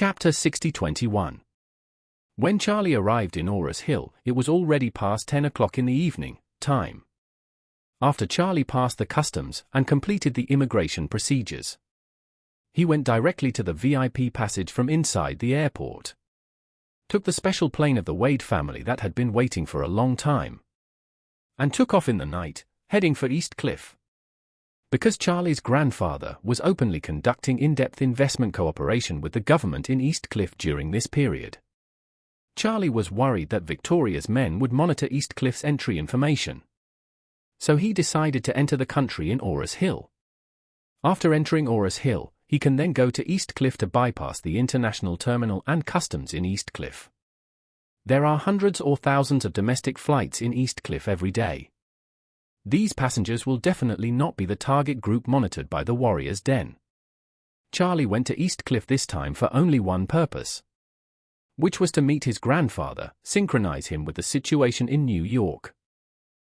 Chapter 6021. When Charlie arrived in Ores Hill, it was already past 10 o'clock in the evening time. After Charlie passed the customs and completed the immigration procedures, he went directly to the VIP passage from inside the airport, took the special plane of the Wade family that had been waiting for a long time, and took off in the night, heading for East Cliff. Because Charlie's grandfather was openly conducting in-depth investment cooperation with the government in East Cliff during this period, Charlie was worried that Victoria's men would monitor East Cliff's entry information. So he decided to enter the country in Ores Hill. After entering Ores Hill, he can then go to East Cliff to bypass the international terminal and customs in East Cliff. There are hundreds or thousands of domestic flights in East Cliff every day. These passengers will definitely not be the target group monitored by the Warriors' Den. Charlie went to East Cliff this time for only one purpose, which was to meet his grandfather, synchronize him with the situation in New York,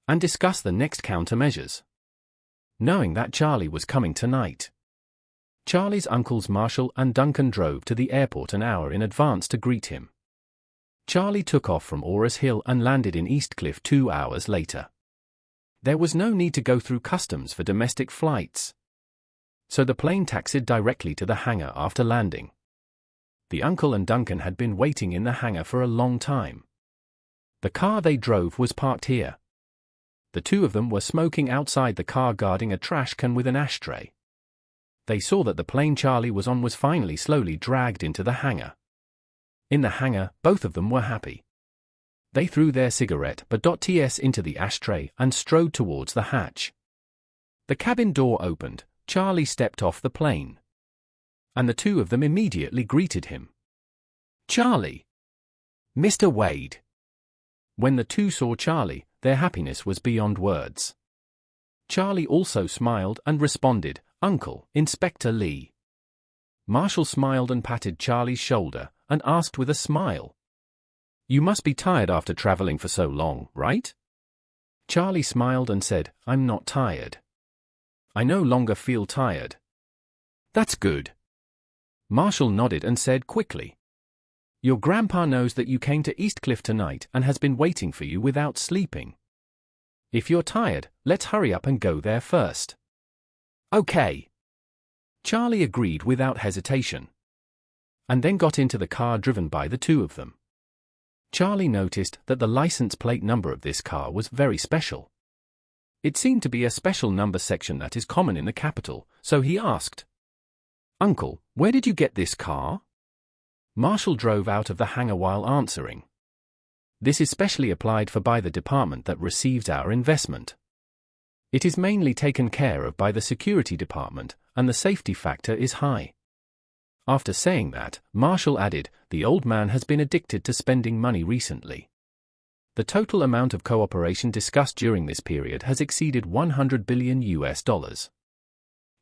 and discuss the next countermeasures. Knowing that Charlie was coming tonight, Charlie's uncles Marshall and Duncan drove to the airport an hour in advance to greet him. Charlie took off from Ores Hill and landed in East Cliff 2 hours later. There was no need to go through customs for domestic flights, so the plane taxied directly to the hangar after landing. The uncle and Duncan had been waiting in the hangar for a long time. The car they drove was parked here. The two of them were smoking outside the car guarding a trash can with an ashtray. They saw that the plane Charlie was on was finally slowly dragged into the hangar. In the hangar, both of them were happy. They threw their cigarette butt-ts into the ashtray and strode towards the hatch. The cabin door opened, Charlie stepped off the plane, and the two of them immediately greeted him. "Charlie! Mr. Wade!" When the two saw Charlie, their happiness was beyond words. Charlie also smiled and responded, "Uncle, Inspector Lee." Marshall smiled and patted Charlie's shoulder and asked with a smile, "You must be tired after traveling for so long, right?" Charlie smiled and said, "I'm not tired. I no longer feel tired." "That's good." Marshall nodded and said quickly, "Your grandpa knows that you came to East Cliff tonight and has been waiting for you without sleeping. If you're tired, let's hurry up and go there first." "Okay." Charlie agreed without hesitation, and then got into the car driven by the two of them. Charlie noticed that the license plate number of this car was very special. It seemed to be a special number section that is common in the capital, so he asked, "Uncle, where did you get this car?" Marshall drove out of the hangar while answering, "This is specially applied for by the department that receives our investment. It is mainly taken care of by the security department, and the safety factor is high." After saying that, Marshall added, "The old man has been addicted to spending money recently. The total amount of cooperation discussed during this period has exceeded $100 billion.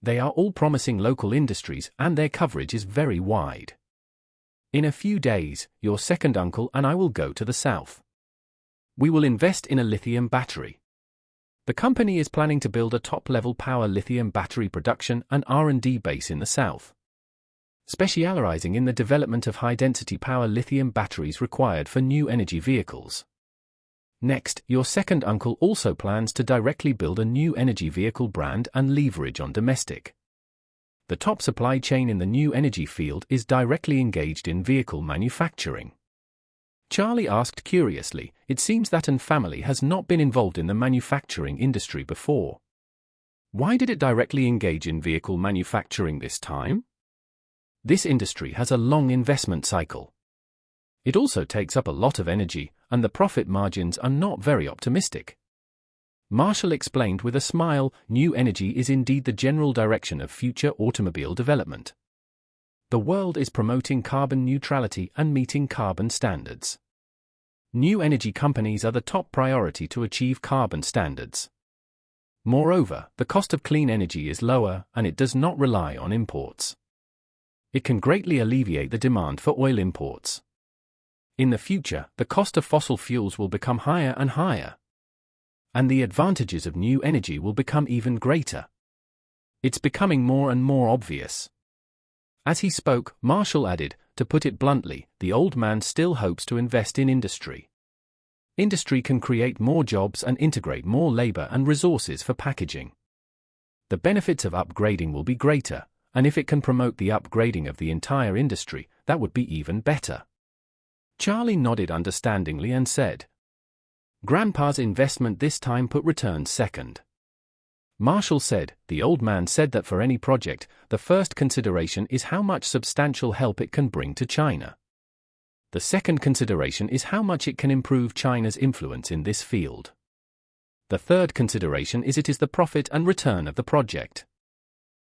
They are all promising local industries and their coverage is very wide. In a few days, your second uncle and I will go to the south. We will invest in a lithium battery. The company is planning to build a top-level power lithium battery production and R&D base in the south, specializing in the development of high-density power lithium batteries required for new energy vehicles. Next, your second uncle also plans to directly build a new energy vehicle brand and leverage on domestic. The top supply chain in the new energy field is directly engaged in vehicle manufacturing." Charlie asked curiously, "It seems that an family has not been involved in the manufacturing industry before. Why did it directly engage in vehicle manufacturing this time?" "This industry has a long investment cycle. It also takes up a lot of energy, and the profit margins are not very optimistic." Marshall explained with a smile, "New energy is indeed the general direction of future automobile development. The world is promoting carbon neutrality and meeting carbon standards. New energy companies are the top priority to achieve carbon standards. Moreover, the cost of clean energy is lower and it does not rely on imports. It can greatly alleviate the demand for oil imports. In the future, the cost of fossil fuels will become higher and higher, and the advantages of new energy will become even greater. It's becoming more and more obvious." As he spoke, Marshall added, To put it bluntly, the old man still hopes to invest in industry. Industry can create more jobs and integrate more labor and resources for packaging. The benefits of upgrading will be greater, and if it can promote the upgrading of the entire industry, that would be even better. Charlie nodded understandingly and said, "Grandpa's investment this time put returns second." Marshall said, "The old man said that for any project, the first consideration is how much substantial help it can bring to China. The second consideration is how much it can improve China's influence in this field. The third consideration is it is the profit and return of the project."